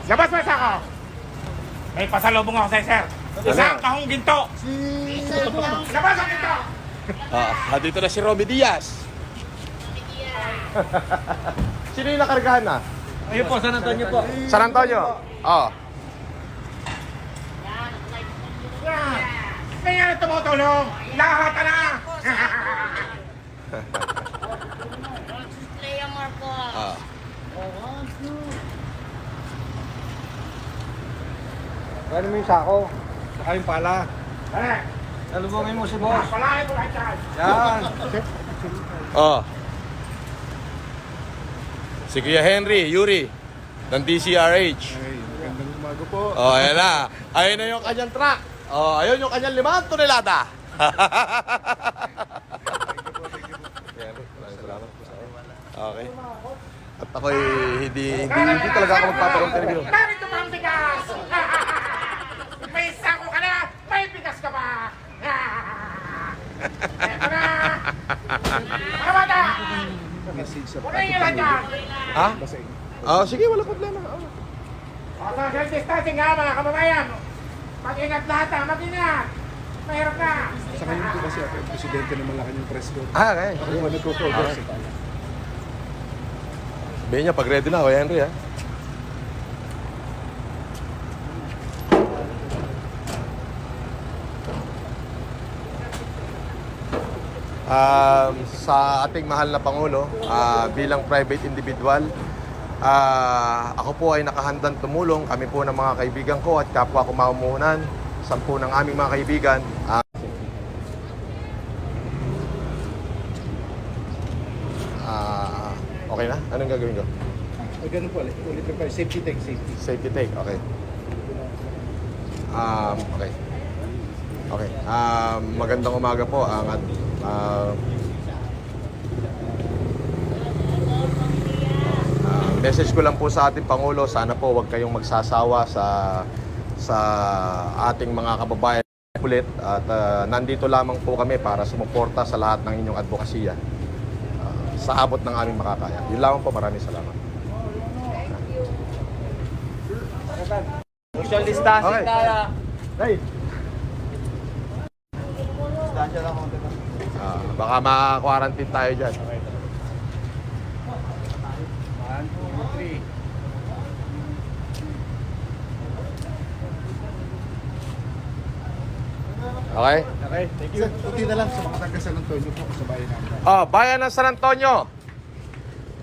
Labas mo sa ako. May pasalubong ako sa'yo, sir. Isang kahong ginto. Labas ang ginto. Dito na si Romy Diaz. Sino yung nakargahan na? Ayun po, San Antonio po. San Antonio? Oo. Yan. May nga tumutulong. Lahat na. Disclaimer po. Ano mo yung sako? Saka yung pala. Eh, Talubungin mo si boss. palahin ko lahat yan. Yan. Si Kuya Henry, Yuri, ng DCRH. Magandang umaga po. Ayan na. Ayun na yung kanyang truck. Ayun yung kanyang 5 tonelada. Okay. At ako'y hindi talaga ako magpapa-interview. Bakit ito pang bigas? May sako ka na, may bigas ka pa. Eto na. Mga bata, punin nyo lang dyan. Ha? Sige, wala problema. Social distancing nga mga kababayan. Mag-ingat lahat ha, mag-ingat. Mahirap na. Sa ngayon po kasi ako, yung presidente ng Malacanang Press Corps. Okay. Ako nga nagko-cover. Sabihin niya, pag ready na, Kuya Henry, ha? Sa ating mahal na Pangulo, bilang private individual, ako po ay nakahandang tumulong. Kami po ng mga kaibigan ko at kapwa ko mamumuhunan, 10 ng aming mga kaibigan. Okay na? Anong gagawin ko? Ay, ganun po, ulit pa. Safety take, safety. Safety take, okay. Okay. Okay. Magandang umaga po. Message ko lang po sa ating Pangulo, sana po wag kayong magsasawa sa ating mga kababayan ulit at nandito lamang po kami para sumuporta sa lahat ng inyong advokasya sa abot ng aming makakaya. Yun lamang po, maraming salamat. Social distancing Okay. tayo. Hey. Distansya lang ako. Baka ma-quarantine tayo dyan. 1, 2, 3. Okay? Okay, thank you. Sir, puti na lang sa mga taga San Antonio po sa bayan namin. Bayan ng San Antonio.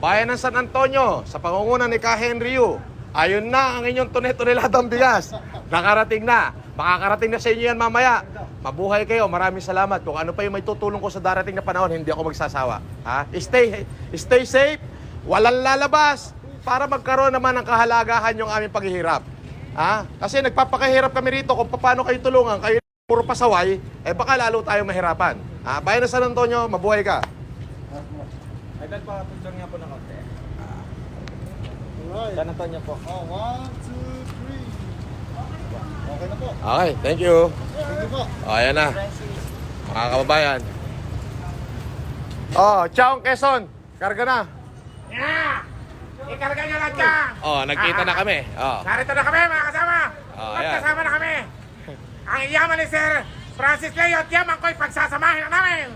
Bayan ng San Antonio, sa pangunguna ni Ka Henry Yu. Ayun na ang inyong tonelalang bigas. Nakarating na. Makakarating na sa inyo yan mamaya. Mabuhay kayo. Maraming salamat. Kung ano pa yung may tutulong ko sa darating na panahon, hindi ako magsasawa. Stay safe. Walang lalabas para magkaroon naman ng kahalagahan yung aming paghihirap. Kasi nagpapakahirap kami rito kung paano kayo tulungan. Kayo puro pasaway, baka lalo tayo mahirapan. Bayan ng San Antonio, mabuhay ka. Agad pa, picture nga po ng konti. San Antonio po. 1, 2, 3. Okay na po. Okay, thank you. Thank you po. Ayan na, mga kababayan. Chaong Quezon, karga na. Yeah. Ikarga nyo lang dyan. Nagkita na kami. Narito na kami mga kasama. Ayan. Magkasama na kami. Ang yaman ni Sir Francis Leo at yaman ko'y pagsasamahin na namin.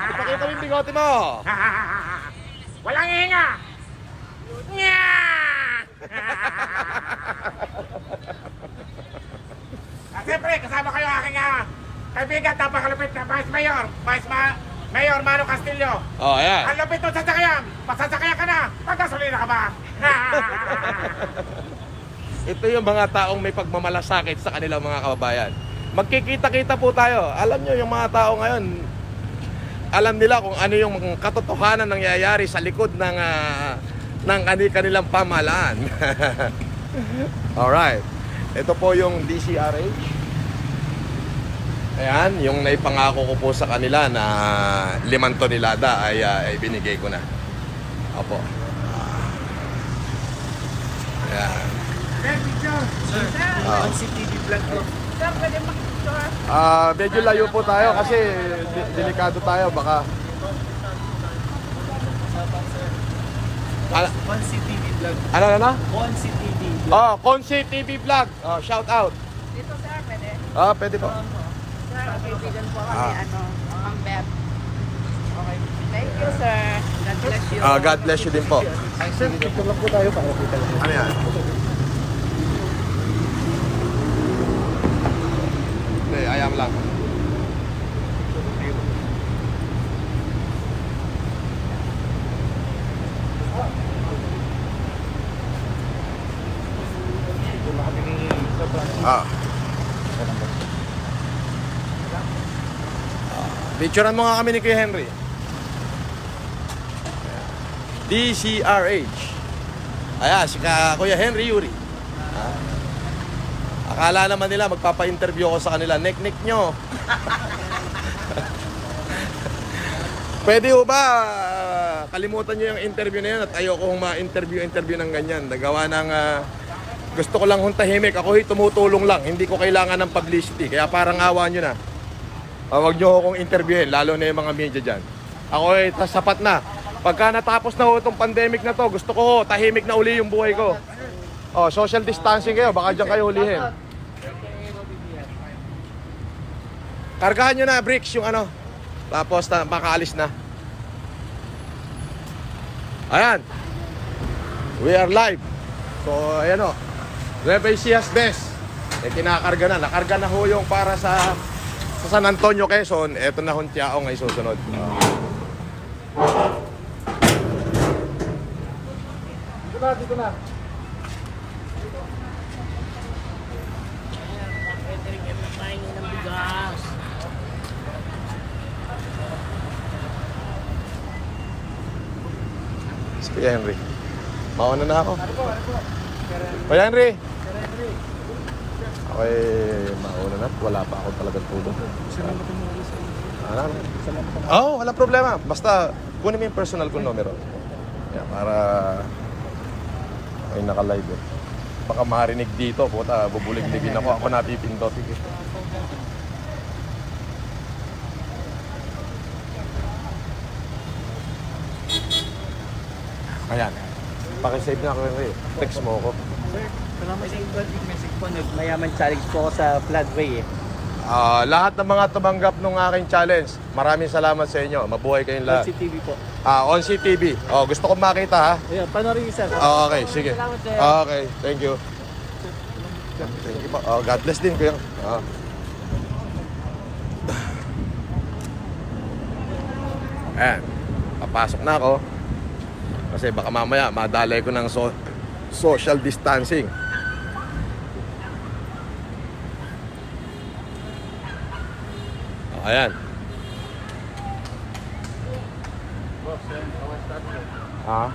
Ipakita mo yung bigote mo. Walang hihinga. Nya! Siyempre, kasama kayo aking kaibigan, napakalupit na Vice Mayor Mano Castillo. Ayan. Ang lupit ng sasakyan. Masasakyan ka na. Pagkasolina ka ba? Ito yung mga taong may pagmamalasakit sa kanilang mga kababayan. Magkikita-kita po tayo. Alam nyo, yung mga tao ngayon, alam nila kung ano yung katotohanan nangyayari sa likod ng kanilang pamahalaan. Alright. Ito po yung DCRH. Ayan, yung naipangako ko po sa kanila na 5 tonelada ay binigay ko na. Opo. Ayan. CCTV vlog po. Sir, pwede mag-picture? Medyo layo po tayo kasi delikado tayo baka. Consi TV Vlog. Ano? Consi TV Vlog. Oh, Consi TV Vlog. Oh, shout out. Dito sir, pwede. Pwede po. Sir, kaibigan po kami, Ah. Mang Beb. Okay. Thank you, sir. God bless you. God bless you din po. Sir, picture lang po tayo para kita lang. Ano yan? Hindi, ayam lang. Picturean mo nga kami ni Kuya Henry. DCRH. Ayan, si Kuya Henry Yuri. Akala naman nila magpapa-interview ako sa kanila. Nek-nek nyo. Pwede ho ba kalimutan nyo yung interview na yan at ayoko ma-interview ng ganyan. Nagawa ng gusto ko lang tahimik. Ako tumutulong lang. Hindi ko kailangan ng publicity. Kaya parang awa nyo na. Huwag nyo akong interviewin, lalo na yung mga media dyan. Ako sapat na. Pagka natapos na ho itong pandemic na to, gusto ko tahimik na uli yung buhay ko. Social distancing kayo, baka dyan kayo hulihin. Kargahan nyo na, bricks, yung ano. Tapos makaalis na. Ayan. We are live. So, ayan o. Nueva Ecijas Best. Kinakarga na. Nakarga na ho yung para sa San Antonio, Quezon. Eto na hong Tiaong ay susunod. Dito na. Si Kuya Henry. Mauna na ako. Kuya Henry. Okay, mauna na. Wala pa ako talagang tulong. Wala problema. Basta kunin mo yung personal kong numero. Yeah, para ay naka-live eh. Baka marinig dito, puta, bubulig-ligin ako. Ako napipindot. Ayan. Pakisave na ako eh. Text mo ako. Salamat sa yung message po. Nagmayaman challenge po ako sa Floodway eh. Lahat ng mga tumanggap ng aking challenge, maraming salamat sa inyo. Mabuhay kayong lahat. Consi TV po. Onsi TV. Gusto ko makita ha. Ayan, panoorin niyo sir. Okay, sige. Salamat, sir. Okay, thank you. Thank you po. God bless din kuya. Ayan. Papasok na ako. Kasi baka mamaya madalay ko ng social distancing. Ayan. Ha?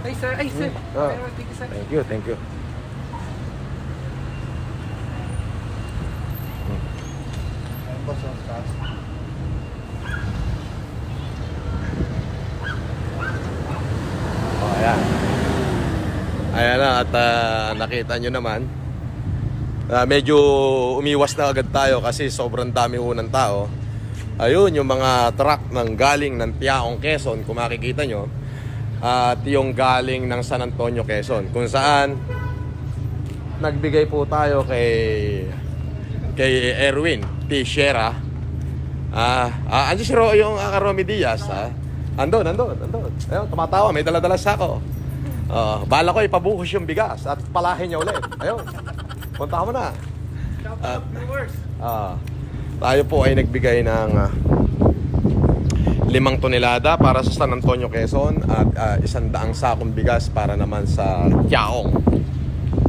Ay, sir. Ay, sir. Thank you, thank you. Ayan. Ayan na at nakita nyo naman. Medyo umiwas na agad tayo kasi sobrang dami ho ng tao. Ayun, yung mga truck ng galing ng Tiaong, Quezon, kung makikita nyo. At yung galing ng San Antonio, Quezon, kung saan nagbigay po tayo kay Erwin Teixeira. Andiyan si yung Romy Diaz. Andun. Ayun, tumatawa, may dala-dala sako. Bala ko ipabuhos yung bigas at palahin niya ulit. Ayun, punta mo na. Tayo po ay nagbigay ng 5 tonelada para sa San Antonio, Quezon at 100 sakong bigas para naman sa Tiaong.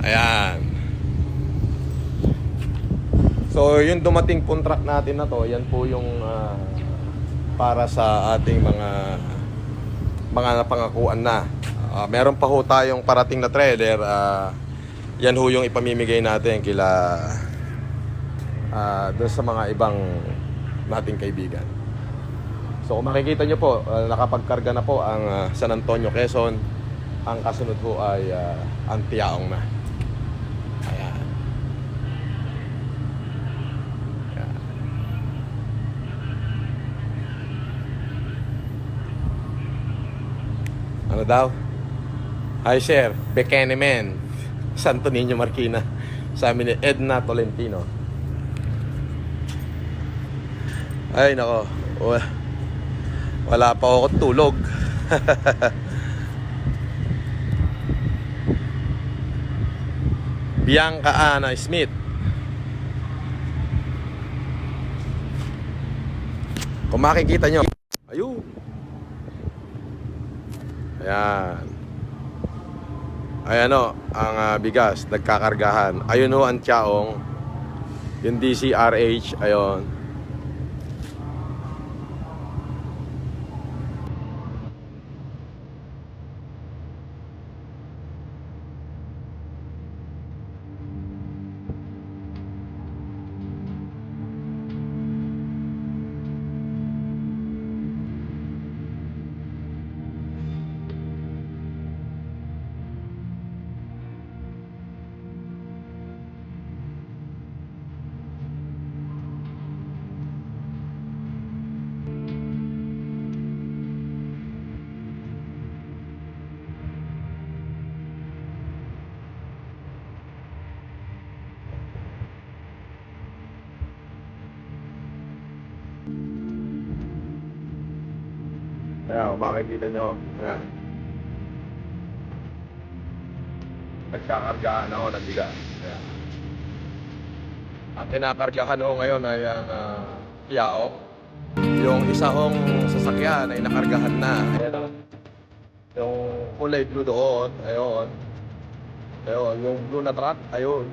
Ayan. So yung dumating contract natin na to, yan po yung para sa ating mga napangakuan na. Meron pa ho tayong parating na trailer. Yan ho yung ipamimigay natin kila doon sa mga ibang nating kaibigan. So kung makikita nyo po, nakapagkarga na po ang San Antonio, Quezon. Ang kasunod po ay ang Tiaong na. Ayan. Ayan. Ano daw? Hi sir, Bekenemen, Santo Niño Marquina. Sa amin ni Edna Tolentino. Ay nako, wala pa ako tulog. Bianca Ana Smith. Kung makikita nyo, ayun. Ayan. Ayan o, ang bigas, nagkakargahan. Ayun o ang Tiaong. Yung DCRH, ayun. Ayan, makikita nyo. Ayan. Nagkakargaan ako ng bigas. Ayan. Ang kinakargahan ko ngayon ay ang Tiaong. Yung isa kong sasakyan ay nakargahan na. Ayan o. Yung kulay blue doon. Ayun. Ayun. Yung blue na truck. Ayun.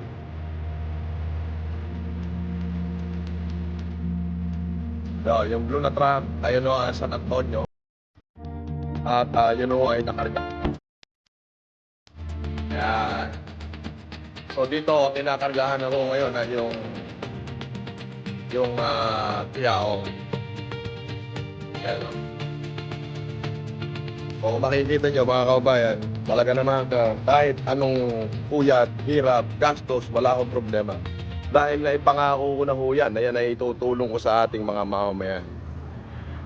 Ayun. Yung blue na truck. Ayun o, San Antonio. At yun o ay nakarga. Ayan. So dito, tinakargahan ako ngayon ay yung Tiaong. Ayan o. Kung makikita nyo mga kabayan, talaga naman kahit anong puyat, hirap, gastos, wala akong problema. Dahil naipangako ko na ho yan, na yan ay itutulong ko sa ating mga mamamayan.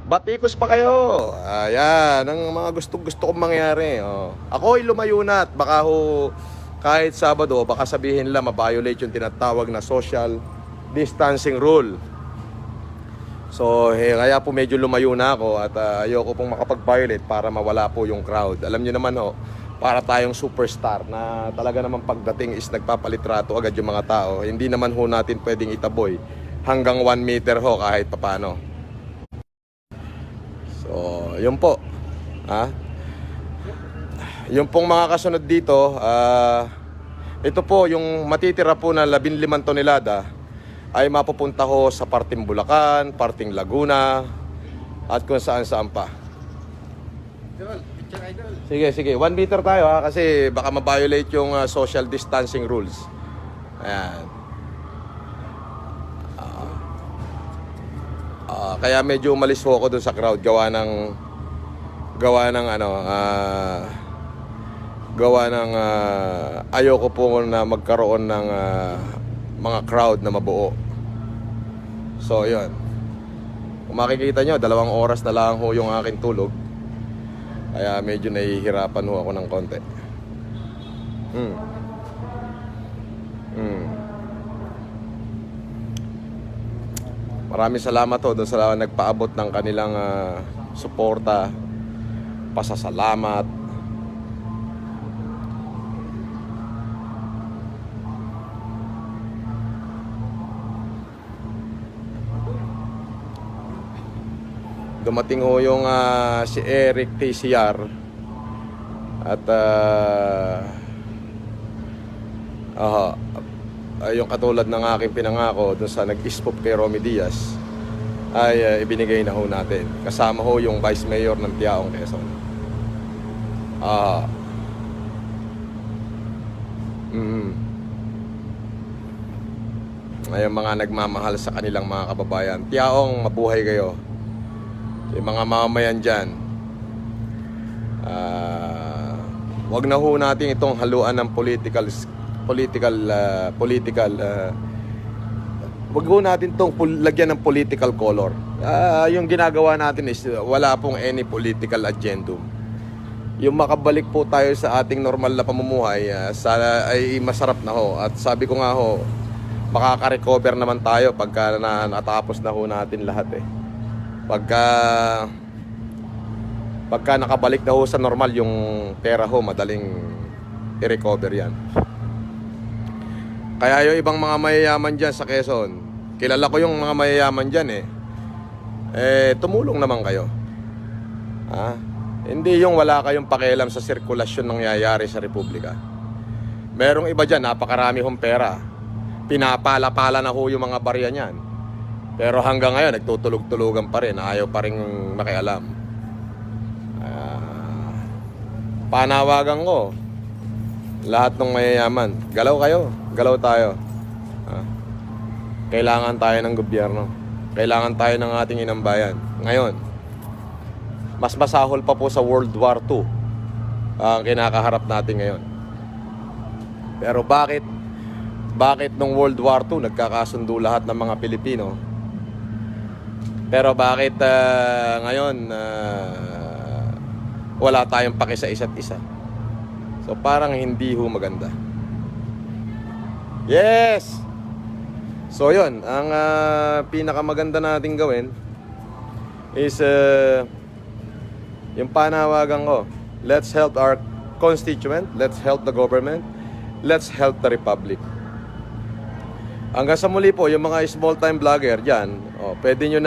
Batikos pa kayo. Ayan, ang mga gusto kong mangyari. Oh. Ako ay lumayo na at baka ho, kahit Sabado, baka sabihin nila ma-violate yung tinatawag na social distancing rule. So, kaya po medyo lumayo na ako at ayoko pong makapag-violate para mawala po yung crowd. Alam niyo naman ho, para tayong superstar na talaga naman pagdating is nagpapalitrato agad yung mga tao. Hindi naman ho natin pwedeng itaboy hanggang 1 meter ho kahit papano. So, yun po. Yung pong mga kasunod dito, ito po yung matitira po na 15 tonelada ay mapupunta ho sa parting Bulacan, parting Laguna, at kung saan-saan pa. Sige, 1 meter tayo kasi baka ma-violate yung social distancing rules. Ayan. Kaya medyo umalis ho ako dun sa crowd gawa ng ayoko po na magkaroon ng mga crowd na mabuo. So yun, kung makikita nyo 2 oras na lang ho yung aking tulog, kaya medyo nahihirapan ho ako ng konti. Maraming salamat ho doon sa nagpaabot ng kanilang suporta, pasasalamat. Dumating ho yung si Eric TCR at yung katulad ng aking pinangako doon sa nag-ispop kay Romy Diaz ay ibinigay na ho natin. Kasama ho yung Vice Mayor ng Tiaong, Quezon. Ay mga nagmamahal sa kanilang mga kababayan. Tiaong, mabuhay kayo. yung mga mamamayan dyan, wag na ho natin itong haluan ng wag ho natin itong lagyan ng political color. Yung ginagawa natin is wala pong any political agendum. Yung makabalik po tayo sa ating normal na pamumuhay, ay masarap na ho. At sabi ko nga ho, makaka-recover naman tayo pagka natapos na ho natin lahat eh. Pagka nakabalik na ho sa normal yung pera ho, madaling i-recover yan. Kaya yung ibang mga mayayaman dyan sa Quezon, kilala ko yung mga mayayaman dyan tumulong naman kayo. Hindi yung wala kayong pakialam sa sirkulasyon ng nangyayari sa Republika. Merong iba dyan, napakarami hong pera. Pinapala-pala na ho yung mga barya niyan. Pero hanggang ngayon, nagtutulog-tulugan pa rin. Ayaw pa rin makialam. Panawagan ko, lahat ng mayayaman, galaw kayo, galaw tayo. Kailangan tayo ng gobyerno. Kailangan tayo ng ating inang bayan. Ngayon, mas masahol pa po sa World War II ang kinakaharap natin ngayon. Pero bakit nung World War II nagkakasundo lahat ng mga Pilipino? Pero bakit ngayon wala tayong paki sa isa't isa? So parang hindi ho maganda. Yes! So yun, ang pinakamaganda nating gawin is yung panawagan ko, let's help our constituent, let's help the government, let's help the republic. Hanggang sa muli po, yung mga small time vlogger dyan, pwede nyo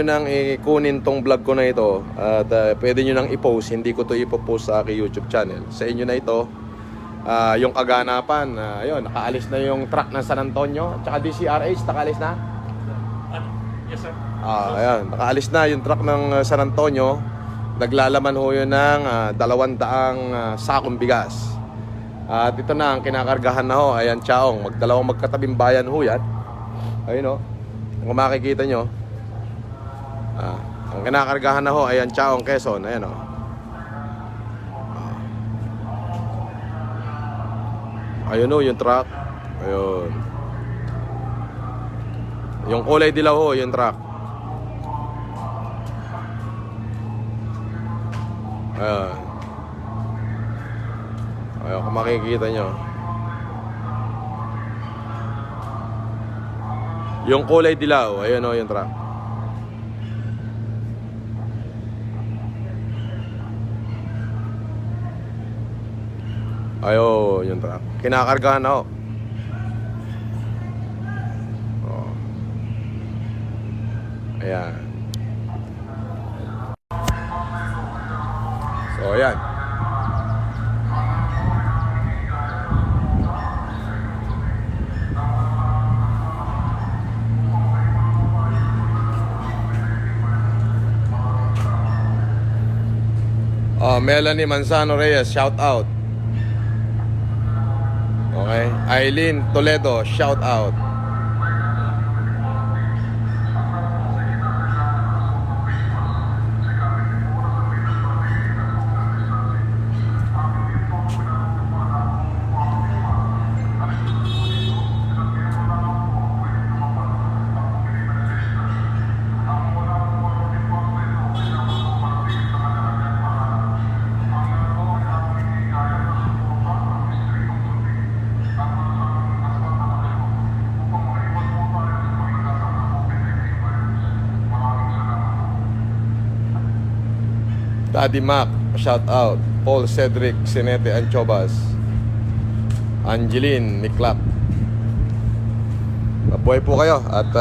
nang ikunin tong vlog ko na ito at pwede nyo nang i-post. Hindi ko to ipopost sa aking YouTube channel. Sa inyo na ito, yung kaganapan, yun, nakaalis na yung truck ng San Antonio at saka DCRH, nakaalis na? Yes, sir. Ayan, nakaalis na yung truck ng San Antonio. Naglalaman ho yun ng 200 sakong bigas. At ito na ang kinakargahan na ho. Ayan, Chaong, magdalawang magkatabing bayan ho yan. Ayun o, kung makikita nyo, ang kinakargahan na ho, ayan, Chaong, Quezon. Ayan o. Ayun o, yung truck. Ayun. Yung kulay dilaw ho, yung truck. Ayan. Ayun, kung makikita nyo. Yung kulay dilaw, ayun o, yung truck. Ayun, yung truck. Kinakargahan na ho. Ayan. So, ayan. Melanie Manzano Reyes, shout out. Okay. Eileen Toledo, shout out. Daddy Mac, shout out. Paul Cedric Sinete Anchobas, Angeline Miklap. Mabuhay po kayo at